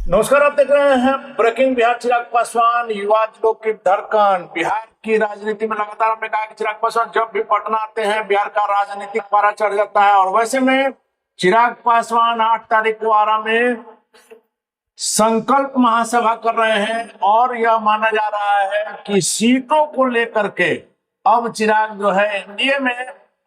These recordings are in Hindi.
नमस्कार, आप देख रहे हैं ब्रेकिंग बिहार। चिराग पासवान युवा लोग की धड़कन। बिहार की राजनीति में लगातार हमने कहा कि चिराग पासवान जब भी पटना आते हैं बिहार का राजनीतिक पारा चढ़ जाता है। और वैसे में चिराग पासवान 8 तारीख को आरा में संकल्प महासभा कर रहे हैं और यह माना जा रहा है कि सीटों को लेकर के अब चिराग जो है एनडीए में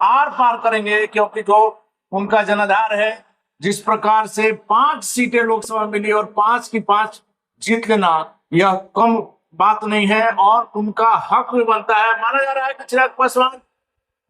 आर पार करेंगे, क्योंकि जो उनका जनाधार है, जिस प्रकार से 5 सीटें लोकसभा मिली और 5 की 5 जीत लेना यह कम बात नहीं है और उनका हक भी बनता है। माना जा रहा है कि चिराग पासवान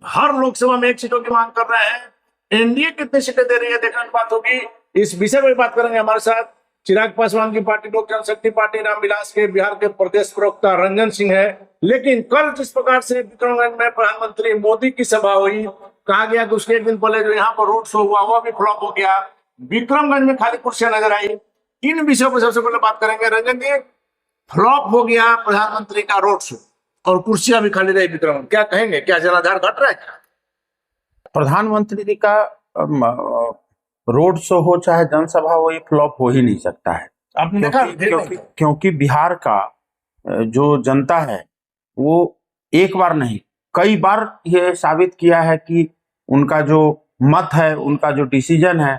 हर लोकसभा में 1 सीटों की मांग कर रहे हैं। एनडीए कितनी सीटें दे रही है देखने की बात होगी। इस विषय में बात करेंगे हमारे साथ चिराग पासवान की पार्टी लोक जनशक्ति पार्टी रामविलास के बिहार के प्रदेश प्रवक्ता रंजन सिंह है। लेकिन कल जिस प्रकार से विक्रमगंज में प्रधानमंत्री मोदी की सभा हुई, कहा गया कि उसके एक दिन पहले जो यहाँ पर रोड शो हुआ वह भी फ्लॉप हो गया। विक्रमगंज में खाली कुर्सियां नजर आई। इन विषयों पर सबसे पहले बात करेंगे। रंजन जी, फ्लॉप हो गया प्रधानमंत्री का रोड शो और कुर्सियां भी खाली रही विक्रमगंज, क्या कहेंगे? क्या जनाधार घट रहा है क्या? प्रधानमंत्री जी का रोड शो हो चाहे जनसभा हो, ये फ्लॉप हो ही नहीं सकता है। आपने देखा? क्योंकि बिहार का जो जनता है वो एक बार नहीं कई बार ये साबित किया है कि उनका जो मत है, उनका जो डिसीजन है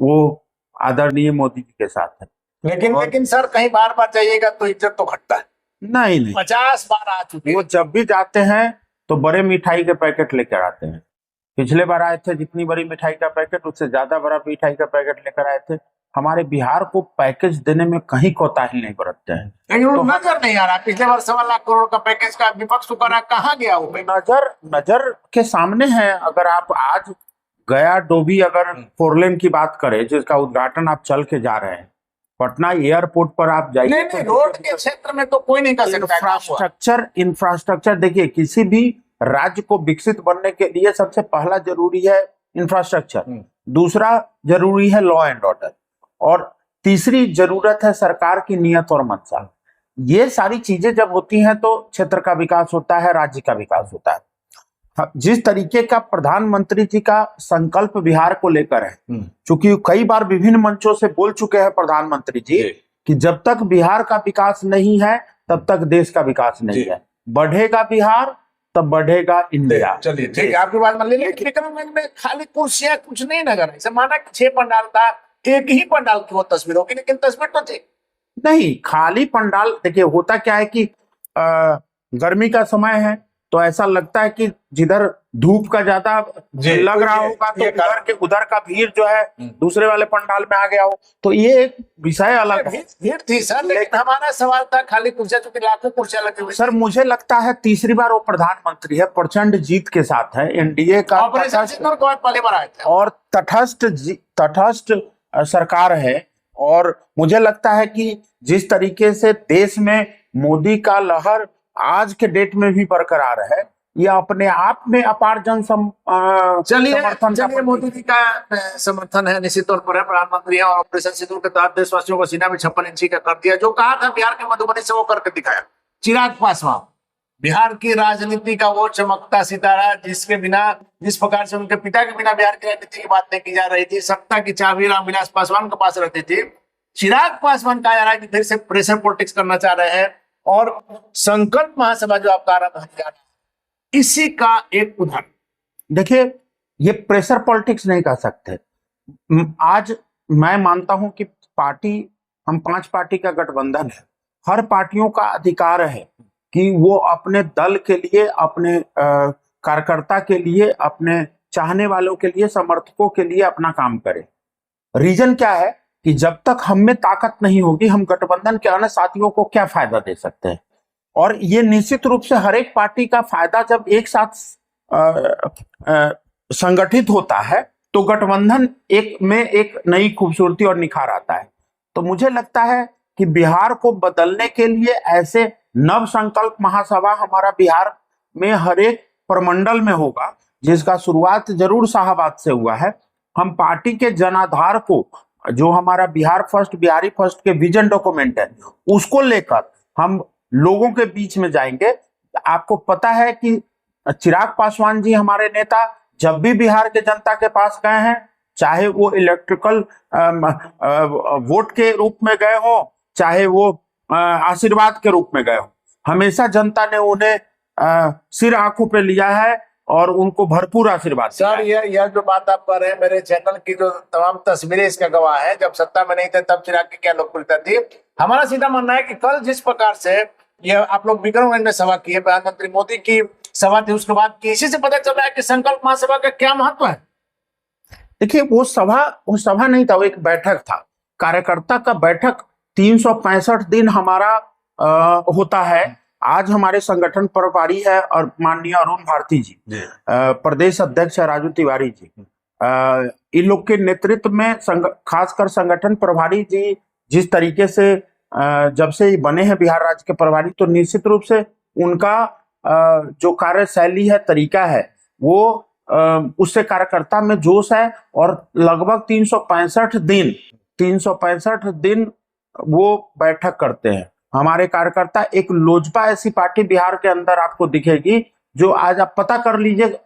वो आदरणीय मोदी जी के साथ है। लेकिन सर, कहीं बार बार जाइएगा तो इज्जत तो घटता है। नहीं 50 बार आ चुके। वो जब भी जाते हैं तो बड़े मिठाई के पैकेट लेकर आते हैं। पिछले बार आए थे, जितनी बड़ी मिठाई का पैकेट उससे ज्यादा बड़ा मिठाई का पैकेट लेकर आए थे। हमारे बिहार को पैकेज देने में कहीं कोताही नहीं बरतते हैं। तो नजर नहीं आ रहा। पिछले बार 1.25 लाख करोड़ का पैकेज का विपक्ष को करा, कहाँ गया वो? नजर के सामने है। अगर आप आज गया डोभी अगर 4 लेन की बात करें, जिसका उद्घाटन आप चल के जा रहे हैं, पटना एयरपोर्ट पर आप जाइए नहीं, रोड के क्षेत्र में तो कोई नहीं कर सकता। इंफ्रास्ट्रक्चर देखिए, किसी भी राज्य को विकसित बनने के लिए सबसे पहला जरूरी है इंफ्रास्ट्रक्चर, दूसरा जरूरी है लॉ एंड ऑर्डर, और तीसरी जरूरत है सरकार की नियत और मंशा। ये सारी चीजें जब होती हैं तो क्षेत्र का विकास होता है, राज्य का विकास होता है। जिस तरीके का प्रधानमंत्री जी का संकल्प बिहार को लेकर है, चूंकि कई बार विभिन्न मंचों से बोल चुके हैं प्रधानमंत्री जी कि जब तक बिहार का विकास नहीं है तब तक देश का विकास नहीं है। बढ़ेगा बिहार तब बढ़ेगा इंडिया। चलिए ठीक है, आपकी बात मान लीजिए। विक्रमगंज में खाली कुर्सियां कुछ नहीं नजर आई। माना 6 पंडाल था, एक ही पंडाल की वो तस्वीर होगी, लेकिन तस्वीर तो थी नहीं। खाली पंडाल देखिए, होता क्या है कि गर्मी का समय है तो ऐसा लगता है कि जिधर धूप का ज्यादा लग रहा होगा तो उधर का भीड़ जो है दूसरे वाले पंडाल में आ गया हो, तो ये एक विषय अलग है। भीड़ थी सर, लेकिन हमारा सवाल था खाली कुर्सियां, चूंकि लाखों कुर्सियां लगी हुई। सर, मुझे लगता है तीसरी बार वो प्रधानमंत्री है, प्रचंड जीत के साथ है, एनडीए का पहले बार आए थे और तटस्थ सरकार है। और मुझे लगता है कि जिस तरीके से देश में मोदी का लहर आज के डेट में भी बरकरार है, यह अपने आप में अपार जन समर्थन। मोदी जी का समर्थन है, निश्चित तौर पर है। प्रधानमंत्री है और ऑपरेशन सिंदूर के तहत देशवासियों को सीना में 56 इंची का कर दिया। जो कहा था बिहार के मधुबनी से वो करके दिखाया। चिराग पासवान बिहार की राजनीति का वो चमकता सितारा जिसके बिना, जिस प्रकार से उनके पिता के बिना बिहार की राजनीति की बात नहीं की जा रही थी, सत्ता की चाबी रामविलास पासवान के पास रहती थी। चिराग पासवान कहा जा रहा है कि फिर से प्रेशर पॉलिटिक्स करना चाह रहे हैं और संकल्प महासभा जो आपका आरंभ है इसी का एक उदाहरण। देखिए, ये प्रेशर पॉलिटिक्स नहीं कह सकते। आज मैं मानता हूं कि हम 5 पार्टी का गठबंधन है। हर पार्टियों का अधिकार है कि वो अपने दल के लिए, अपने कार्यकर्ता के लिए, अपने चाहने वालों के लिए, समर्थकों के लिए अपना काम करे। रीजन क्या है कि जब तक हम में ताकत नहीं होगी, हम गठबंधन के अन्य साथियों को क्या फायदा दे सकते हैं। और ये निश्चित रूप से हर एक पार्टी का फायदा जब एक साथ संगठित होता है तो गठबंधन एक नई खूबसूरती और निखार आता है। तो मुझे लगता है कि बिहार को बदलने के लिए ऐसे नव संकल्प महासभा हमारा बिहार में हर एक प्रमंडल में होगा, जिसका शुरुआत जरूर शाहबाद से हुआ है। हम पार्टी के जनाधार को, जो हमारा बिहार फर्स्ट, बिहारी फर्स्ट के विजन डॉक्यूमेंट है, उसको लेकर हम लोगों के बीच में जाएंगे। आपको पता है कि चिराग पासवान जी हमारे नेता जब भी बिहार के जनता के पास गए हैं, चाहे वो इलेक्ट्रिकल वोट के रूप में गए हो, चाहे वो आशीर्वाद के रूप में गए हो, हमेशा जनता ने उन्हें सिर आंखों पे लिया है और उनको भरपूर आशीर्वाद दिया सर है। यह जो बात आप कर रहे हैं, मेरे चैनल की जो तमाम तस्वीरें इसका गवाह है। जब सत्ता में नहीं थे तब चिराग की क्या लोकप्रियता थी। हमारा सीधा मानना है कि कल जिस प्रकार से यह आप लोग विक्रमगंज में सभा की है, प्रधानमंत्री मोदी की सभा थी, उसके बाद इसी से पता चल रहा है कि संकल्प महासभा का क्या महत्व है। देखिए वो सभा नहीं था, वो एक बैठक था, कार्यकर्ता का बैठक। 365 दिन हमारा होता है। आज हमारे संगठन प्रभारी है और माननीय अरुण भारती जी, प्रदेश अध्यक्ष है राजू तिवारी जी, इन लोग के नेतृत्व में खासकर संगठन प्रभारी जी जिस तरीके से जब से बने हैं बिहार राज्य के प्रभारी, तो निश्चित रूप से उनका जो कार्यशैली है, तरीका है, वो उससे कार्यकर्ता में जोश है। और लगभग 365 दिन वो बैठक करते हैं हमारे कार्यकर्ता। एक लोजपा ऐसी पार्टी बिहार के अंदर आपको दिखेगी जो आज आप पता कर लीजिए,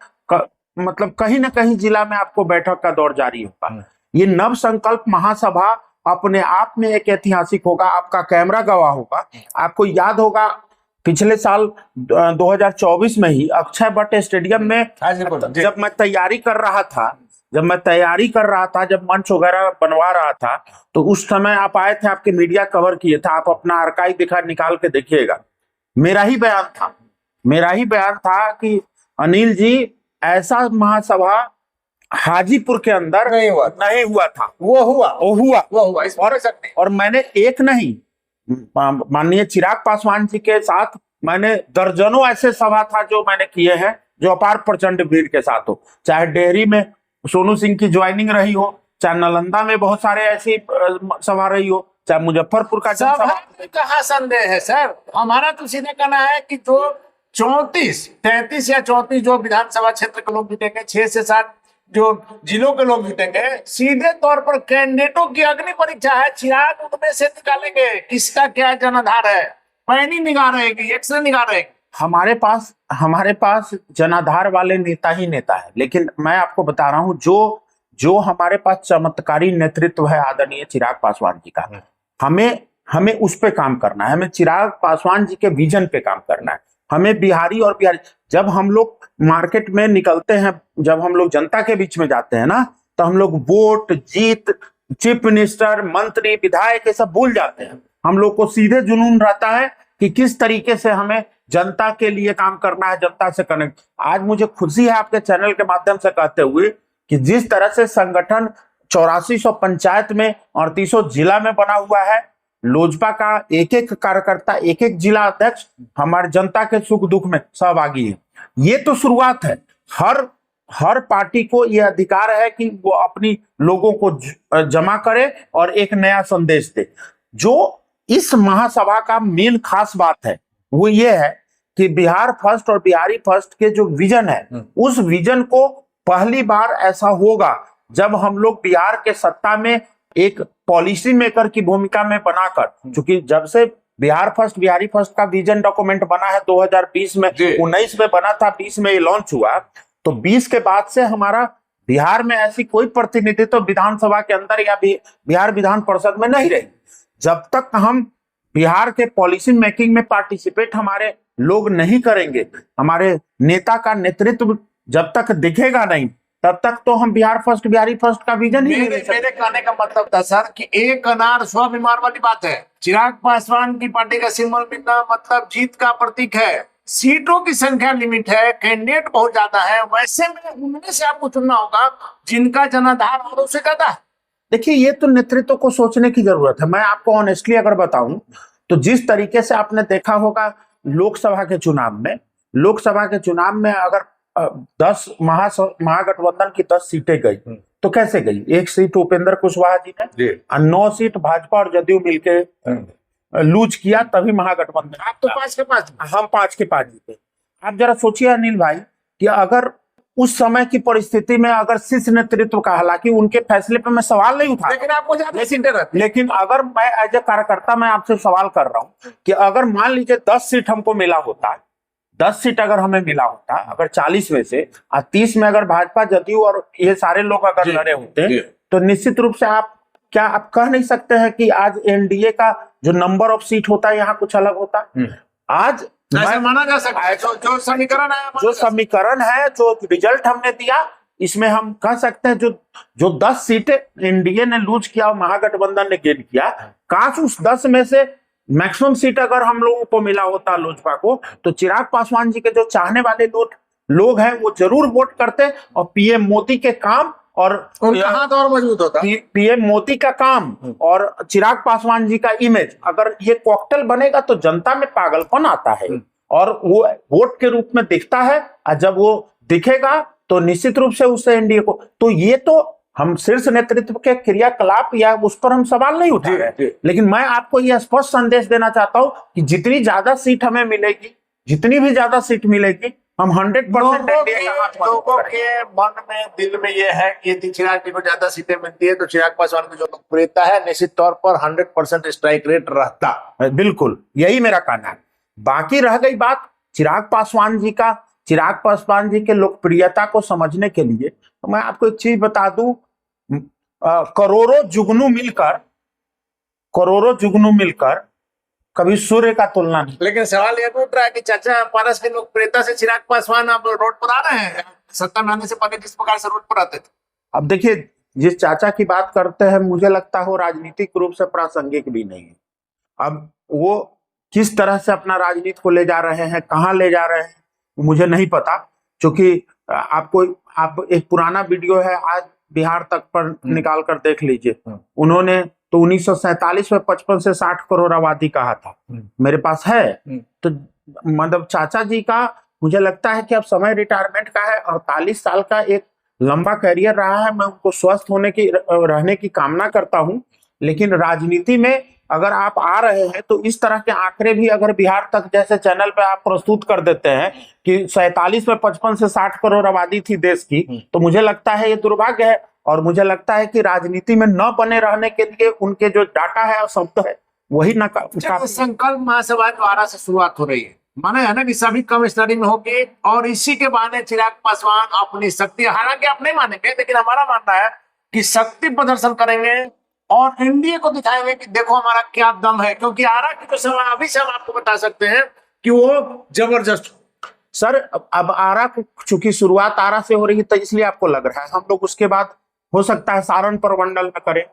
मतलब कहीं ना कहीं जिला में आपको बैठक का दौर जारी होगा। ये नव संकल्प महासभा अपने आप में एक ऐतिहासिक होगा। आपका कैमरा गवाह होगा। आपको याद होगा पिछले साल 2024 में ही अक्षय वट स्टेडियम में जब मैं तैयारी कर रहा था, जब मंच वगैरह बनवा रहा था, तो उस समय आप आए थे, आपके मीडिया कवर किए थे। आप अपना आर्काइव निकाल के देखिएगा। मेरा ही बयान था कि अनिल जी, ऐसा महासभा हाजीपुर के अंदर नहीं हुआ था। वो हुआ इस और मैंने एक नहीं, माननीय चिराग पासवान जी के साथ मैंने दर्जनों ऐसे सभा था जो मैंने किए हैं, जो अपार प्रचंड भीड़ के साथ हो। चाहे डेहरी में सोनू सिंह की ज्वाइनिंग रही हो, चाहे नालंदा में बहुत सारे ऐसी सभा रही हो, चाहे मुजफ्फरपुर का कहाँ संदेह है सर। हमारा तो सीधे कहना है कि जो 33 या 34 जो विधानसभा क्षेत्र के लोग जुटेंगे, 6 से 7 जो जिलों के लोग जुटेंगे, सीधे तौर पर कैंडिडेटों की अग्नि परीक्षा है। चिराग उनमें से निकालेंगे किसका क्या जनाधार है, पैनी निगाह रहेगी, एक्सरे निगाह रहेगी। हमारे पास जनाधार वाले नेता ही नेता है। लेकिन मैं आपको बता रहा हूं, जो हमारे पास चमत्कारी नेतृत्व है आदरणीय चिराग पासवान जी का, हमें उस पे काम करना है। हमें चिराग पासवान जी के विजन पे काम करना है। हमें बिहारी जब हम लोग मार्केट में निकलते हैं, जब हम लोग जनता के बीच में जाते हैं ना, तो हम लोग वोट, जीत, चीफ मिनिस्टर, मंत्री, विधायक ये सब भूल जाते हैं। हम लोग को सीधे जुनून रहता है कि किस तरीके से हमें जनता के लिए काम करना है, जनता से कनेक्ट। आज मुझे खुशी है आपके चैनल के माध्यम से कहते हुए कि जिस तरह से संगठन 8400 पंचायत में 3800 जिला में बना हुआ है, लोजपा का एक एक कार्यकर्ता, एक एक जिला अध्यक्ष हमारे जनता के सुख दुख में सहभागी है। ये तो शुरुआत है। हर पार्टी को यह अधिकार है कि वो अपनी लोगों को जमा करे और एक नया संदेश दे। जो इस महासभा का मेन खास बात है वो ये है कि बिहार फर्स्ट और बिहारी फर्स्ट के जो विजन है, उस विजन को पहली बार ऐसा होगा जब हम लोग बिहार के सत्ता में एक पॉलिसी मेकर की भूमिका में बनाकर, क्योंकि जब से बिहार फर्स्ट बिहारी फर्स्ट का विजन डॉक्यूमेंट बना है 2020 में, 19 में बना था, 20 में ये लॉन्च हुआ, तो 20 के बाद से हमारा बिहार में ऐसी कोई प्रतिनिधित्व तो विधानसभा के अंदर या बिहार विधान परिषद में नहीं रही। जब तक हम बिहार के पॉलिसी मेकिंग में पार्टिसिपेट हमारे लोग नहीं करेंगे, हमारे नेता का नेतृत्व जब तक दिखेगा नहीं, तब तक तो हम बिहार फर्स्ट बिहारी फर्स्ट का विजन ही मेरे कहने का मतलब था सर कि एक अनार स्वाभिमान वाली बात है। चिराग पासवान की पार्टी का सिंबल मिलना मतलब जीत का प्रतीक है। सीटों की संख्या लिमिट है, कैंडिडेट बहुत ज्यादा है, वैसे में उनमें से आपको चुनना होगा जिनका जनाधार और उससे ज्यादा है। देखिए, ये तो नेतृत्व को सोचने की जरूरत है। मैं आपको ऑनेस्टली अगर बताऊं तो जिस तरीके से आपने देखा होगा लोकसभा के चुनाव में अगर 10 महागठबंधन की 10 सीटें गई तो कैसे गई? 1 सीट उपेंद्र कुशवाहा जी ने और 9 सीट भाजपा और जदयू मिलके लूज किया, तभी महागठबंधन। आप तो 5 के 5, हम 5 के 5 जीते। आप जरा सोचिए अनिल भाई कि अगर उस समय की परिस्थिति में अगर शीर्ष नेतृत्व का, हालांकि उनके फैसले पे मैं सवाल नहीं उठा, लेकिन आपको ज्यादा सीटें रहती। लेकिन अगर मैं एज ए कार्यकर्ता मैं आपसे सवाल कर रहा हूं कि अगर मान लीजिए 10 सीट हमको मिला होता है, 10 सीट अगर हमें मिला होता, अगर 40 में से 30 में अगर भाजपा, जदयू और ये सारे लोग अगर लड़े होते, तो निश्चित रूप से आप कह नहीं सकते हैं कि आज एनडीए का जो नंबर ऑफ सीट होता है यहाँ कुछ अलग होता। आज ऐसा माना जा सकता है, जो समीकरण है, जो रिजल्ट हमने दिया, इसमें हम कह सकते हैं जो 10 सीटें एनडीए ने लूज किया और महागठबंधन ने गेन किया, काश उस 10 में से मैक्सिमम सीट अगर हम लोगों को मिला होता लोजपा को, तो चिराग पासवान जी के जो चाहने वाले लोग हैं वो जरूर वोट करते और पीएम मोदी के काम और उनका हाथ और मजबूत होता। पीएम मोदी का काम और चिराग पासवान जी का इमेज, अगर ये कॉकटेल बनेगा तो जनता में पागलपन आता है और वो वोट के रूप में दिखता है, और जब वो दिखेगा तो निश्चित रूप से उससे एनडीए को, तो ये तो हम शीर्ष नेतृत्व के क्रियाकलाप या उस पर हम सवाल नहीं उठा रहे, लेकिन मैं आपको यह स्पष्ट संदेश देना चाहता हूं कि जितनी ज्यादा सीट हमें मिलेगी, जितनी भी ज्यादा सीट मिलेगी, हम 100% लोगों के मन में, दिल में ये है कि यदि चिराग जी को ज्यादा सीटें मिलती है तो चिराग पासवान की जो लोकप्रियता है निश्चित तौर पर 100% स्ट्राइक रेट रहता। बिल्कुल यही मेरा कहना है। बाकी रह गई बात चिराग पासवान जी के लोकप्रियता को समझने के लिए, तो मैं आपको एक चीज बता दूं, करोड़ों जुगनू मिलकर कभी सूर्य का तुलना नहीं। लेकिन सवाल यह उठ रहा है कि चाचा पारस की लोकप्रियता से चिराग पासवान अब रोड पर आ रहे हैं, सत्ता में आने से पहले जिस प्रकार से रोड पर आते थे। अब देखिए, जिस चाचा की बात करते हैं, मुझे लगता है वो राजनीतिक रूप से प्रासंगिक भी नहीं है। अब वो किस तरह से अपना राजनीति को ले जा रहे हैं, कहाँ ले जा रहे हैं, मुझे नहीं पता, क्योंकि आप एक पुराना वीडियो है आज बिहार तक पर निकाल कर देख लीजिए। उन्होंने तो 1947 में 55 से 60 करोड़ आबादी कहा था, मेरे पास है। तो मतलब चाचा जी का मुझे लगता है कि अब समय रिटायरमेंट का है, 48 साल का एक लंबा करियर रहा है। मैं उनको स्वस्थ रहने की कामना करता हूं, लेकिन राजनीति में अगर आप आ रहे हैं तो इस तरह के आंकड़े भी अगर बिहार तक जैसे चैनल पे आप प्रस्तुत कर देते हैं कि 47 में 55 से 60 करोड़ आबादी थी देश की, तो मुझे लगता है ये दुर्भाग्य है। और मुझे लगता है कि राजनीति में न बने रहने के लिए उनके जो डाटा है और शब्द है वही न संकल्प महासभा द्वारा से शुरुआत हो रही है, माने है ना कि सभी कम स्टडी में होगी, और इसी के बहाने चिराग पासवान अपनी शक्ति, हालांकि आप नहीं मानेंगे लेकिन हमारा मानना है कि शक्ति प्रदर्शन करेंगे और एनडीए को दिखाएंगे कि देखो हमारा क्या दम है, क्योंकि आरा की जो समय अभी से हम आपको बता सकते हैं कि वो जबरदस्त। सर अब आरा को चूंकि शुरुआत आरा से हो रही है तो इसलिए आपको लग रहा है, हम लोग उसके बाद हो सकता है सारण प्रमंडल में करें,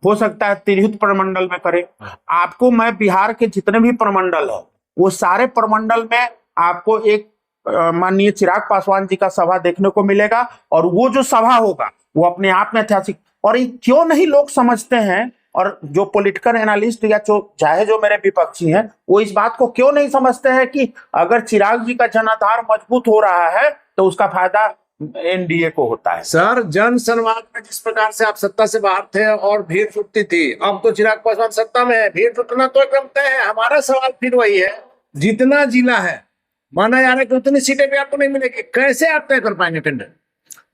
हो सकता है तिरहुत प्रमंडल में करें। आपको मैं बिहार के जितने भी प्रमंडल है वो सारे प्रमंडल में आपको एक माननीय चिराग पासवान जी का सभा देखने को मिलेगा, और वो जो सभा होगा वो अपने आप में ऐतिहासिक। और ये क्यों नहीं लोग समझते हैं, और जो पॉलिटिकल एनालिस्ट या जो मेरे विपक्षी हैं वो इस बात को क्यों नहीं समझते हैं कि अगर चिराग जी का जनाधार मजबूत हो रहा है तो उसका फायदा एनडीए को होता है। सर जन संवाद में जिस प्रकार से आप सत्ता से बाहर थे और भीड़ छुटती थी, अब तो चिराग पासवान सत्ता में है, भीड़ छुटना तो एकदम तय है। हमारा सवाल फिर वही है, जितना जिला है माना जा रहा है कि उतनी सीटें भी आपको नहीं मिलेगी, कैसे आप तय कर पाएंगे टेंडर?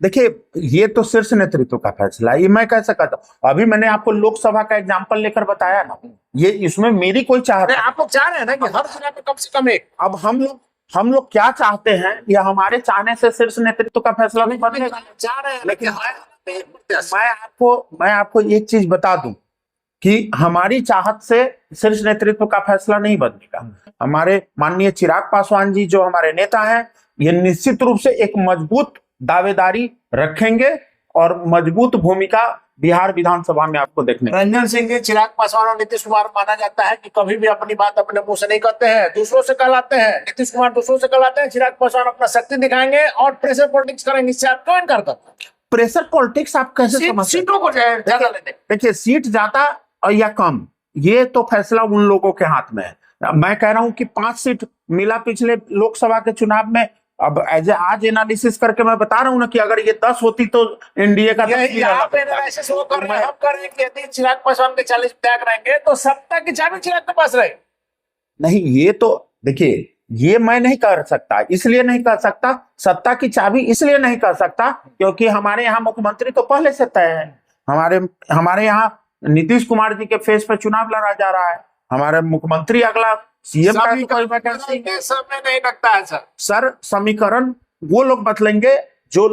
देखिए ये तो शीर्ष नेतृत्व का फैसला है, ये मैं कैसे कहता हूँ। अभी मैंने आपको लोकसभा का एग्जांपल लेकर बताया ना, ये इसमें मेरी कोई चाहत नहीं। आप लोग चाह रहे हैं ना कि हर जिला में कम से कम एक। अब हम लोग क्या चाहते हैं, या हमारे चाहने से शीर्ष नेतृत्व का फैसला नहीं बनेगा, चाह रहे हैं, लेकिन मैं आपको एक चीज बता दूं कि हमारी चाहत से शीर्ष नेतृत्व का फैसला नहीं बनेगा। हमारे माननीय चिराग पासवान जी जो हमारे नेता हैं, ये निश्चित रूप से एक मजबूत दावेदारी रखेंगे और मजबूत भूमिका बिहार विधानसभा में आपको देखने। रंजन सिंह जी, चिराग पासवान और नीतीश कुमार माना जाता है कि कभी भी अपनी बात अपने मुंह से नहीं कहते हैं, दूसरों से कहलाते हैं। नीतीश कुमार दूसरों से कहलाते हैं, चिराग पासवान अपना शक्ति दिखाएंगे और प्रेशर पॉलिटिक्स करेंगे। इससे आप क्यों इनकार करते हैं? प्रेशर पॉलिटिक्स आप कैसे समझ? सीटों को ज्यादा लेने, देखिए सीट ज्यादा या कम ये तो फैसला उन लोगों के हाथ में है। मैं कह रहा हूं कि 5 सीट मिला पिछले लोकसभा के चुनाव में। अब आज एनालिसिस करके मैं बता रहा हूं ना कि अगर ये 10 होती तो एनडीए का चिराग पासवान के 40 विधायक रहेंगे तो सत्ता की चाबी चिराग के पास रहे। नहीं, ये तो देखिए ये मैं नहीं कर सकता, इसलिए नहीं कर सकता, सत्ता की चाबी इसलिए नहीं कर सकता क्योंकि हमारे यहाँ मुख्यमंत्री तो पहले से तय है। हमारे यहाँ नीतीश कुमार जी के फेस पे चुनाव लड़ा जा रहा है। हमारे मुख्यमंत्री अगला सीएम का सभी तो कोई वैकेंसी नहीं। के सब में नहीं लगता है सर। सर समीकरण वो लोग बदलेंगे जो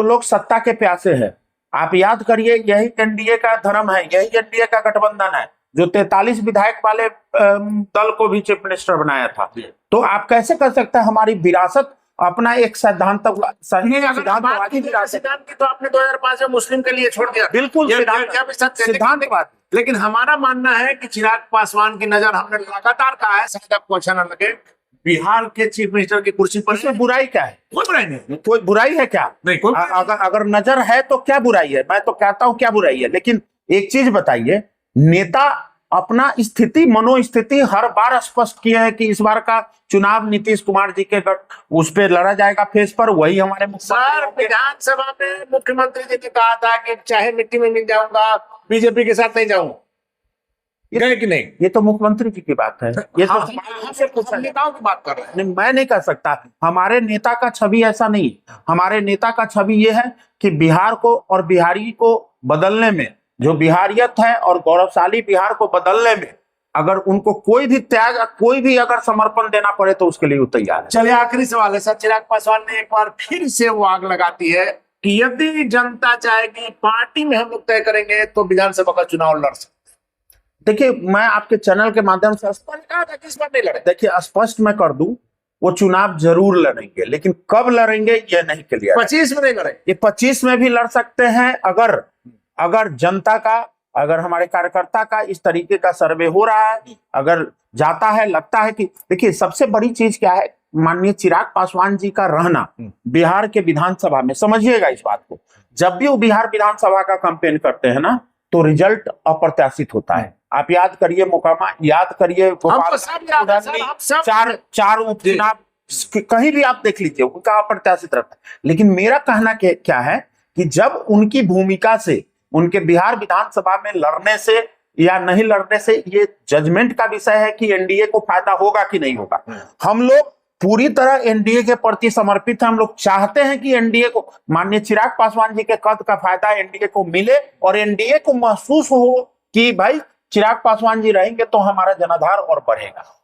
लोग सत्ता के प्यासे हैं। आप याद करिए, यही एनडीए का धर्म है, यही एनडीए का गठबंधन है जो 43 विधायक वाले दल को भी चीफ मिनिस्टर बनाया था। तो आप कैसे कर सकते हैं हमारी विरासत अपना एक सिद्धांतवादी विरासत? सिद्धांत की तो आपने 2005 में मुस्लिम के लिए छोड़ दिया, बिल्कुल सिद्धांतवाद। लेकिन हमारा मानना है कि चिराग पासवान की नजर हमने लगातार कहा है, शायद आपको अच्छा न लगे, बिहार के चीफ मिनिस्टर की कुर्सी पर। इसमें बुराई क्या है? कोई बुराई नहीं, कोई बुराई है क्या? नहीं कोई बुराई नहीं। अगर नजर है तो क्या बुराई है? मैं तो कहता हूं क्या बुराई है। लेकिन एक चीज बताइए, नेता अपना स्थिति मनोस्थिति हर बार स्पष्ट किया है कि इस बार का चुनाव नीतीश कुमार जी के उस पे लड़ा जाएगा फेस पर। वही हमारे सर विधानसभा में मुख्यमंत्री जी ने कहा था कि चाहे मिट्टी में मिल जाऊंगा, बीजेपी के साथ नहीं जाऊंगा, गए कि नहीं? ये तो मुख्यमंत्री जी की बात है, ये तो हम नेताओं की बात कर रहे हैं। नहीं, मैं नहीं कह सकता। हमारे नेता का छवि ऐसा नहीं है। हमारे नेता का छवि ये है कि बिहार को और बिहारी को बदलने में, जो बिहारियत है और गौरवशाली बिहार को बदलने में, अगर उनको कोई भी त्याग, कोई भी अगर समर्पण देना पड़े तो उसके लिए वो तैयार है। चलिए आखिरी सवाल है सर, चिराग पासवान ने एक बार फिर से वो आग लगाती है कि यदि जनता चाहेगी, पार्टी में हम लोग तय करेंगे तो विधानसभा का चुनाव लड़ सकते। देखिए, मैं आपके चैनल के माध्यम से कहा था कि इस बार नहीं लड़े। देखिए स्पष्ट मैं कर दूं, वो चुनाव जरूर लड़ेंगे, लेकिन कब लड़ेंगे ये नहीं क्लियर। 25 में नहीं लड़े, ये 25 में भी लड़ सकते हैं अगर जनता का, अगर हमारे कार्यकर्ता का इस तरीके का सर्वे हो रहा है, अगर जाता है, लगता है कि देखिए सबसे बड़ी चीज क्या है, माननीय चिराग पासवान जी का रहना बिहार के विधानसभा में, समझिएगा इस बात को, जब भी वो बिहार विधानसभा का कैंपेन करते हैं ना तो रिजल्ट अप्रत्याशित होता है। आप याद करिए मोकामा, याद करिए चार उपचुनाव, कहीं भी आप देख लीजिए उनका अप्रत्याशित रहता है। लेकिन मेरा कहना क्या है कि जब उनकी भूमिका से, उनके बिहार विधानसभा में लड़ने से या नहीं लड़ने से, ये जजमेंट का विषय है कि एनडीए को फायदा होगा कि नहीं होगा। हम लोग पूरी तरह एनडीए के प्रति समर्पित हैं। हम लोग चाहते हैं कि एनडीए को, माननीय चिराग पासवान जी के कद का फायदा एनडीए को मिले और एनडीए को महसूस हो कि भाई चिराग पासवान जी रहेंगे तो हमारा जनाधार और बढ़ेगा।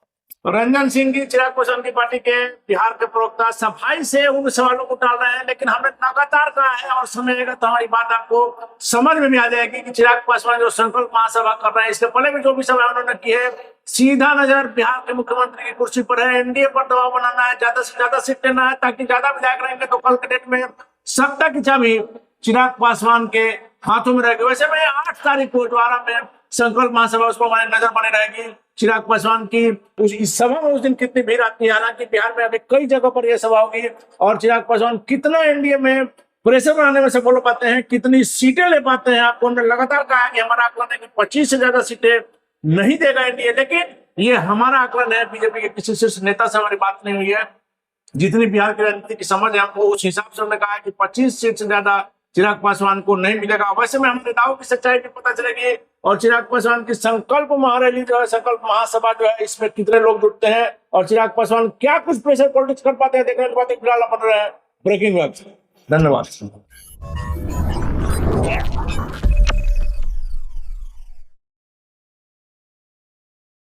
रंजन सिंह जी, चिराग पासवान की पार्टी के बिहार के प्रवक्ता, सफाई से उन सवालों को टाल रहे हैं, लेकिन हमने लगातार कहा है और समय आएगा तो हमारी बात आपको समझ में भी आ जाएगी कि चिराग पासवान जो संकल्प महासभा कर रहे हैं, इसके पहले भी जो भी सभा उन्होंने की है, सीधा नजर बिहार के मुख्यमंत्री की कुर्सी पर है। एनडीए पर दबाव बनाना है, ज्यादा से ज्यादा सीट लेना है, ताकि ज्यादा विधायक रहेंगे तो कल के डेट में सत्ता की चाबी चिराग पासवान के हाथों में रहेगी। वैसे में 8 तारीख को द्वारा में संकल्प महासभा, उस पर हमारी नजर बनी रहेगी चिराग पासवान की। इस सभा में उस दिन कितनी भीड़ आती है, हालांकि बिहार में अभी कई जगह पर यह सभा होगी, और चिराग पासवान कितना एनडीए में प्रेशर बनाने में सफल हो पाते हैं, कितनी सीटें ले पाते हैं। आपको हमने लगातार कहा है कि हमारा आकलन है कि 25 से ज्यादा सीटें नहीं देगा एनडीए, लेकिन ये हमारा आकलन है, बीजेपी के किसी शीर्ष नेता से हमारी बात नहीं हुई है। जितनी बिहार की राजनीति की समझ है हमको, उस हिसाब से हमने कहा है कि 25 सीट से ज्यादा चिराग पासवान को नहीं मिलेगा। वैसे में हम नेताओं की सच्चाई भी पता चलेगी और चिराग पासवान की संकल्प महारैली जो है, संकल्प महासभा जो है, इसमें कितने लोग जुटते हैं और चिराग पासवान क्या कुछ प्रेशर पॉलिटिक्स कर पाते हैं, देखने के बाद फिलहाल बन रहे हैं ब्रेकिंग न्यूज। धन्यवाद।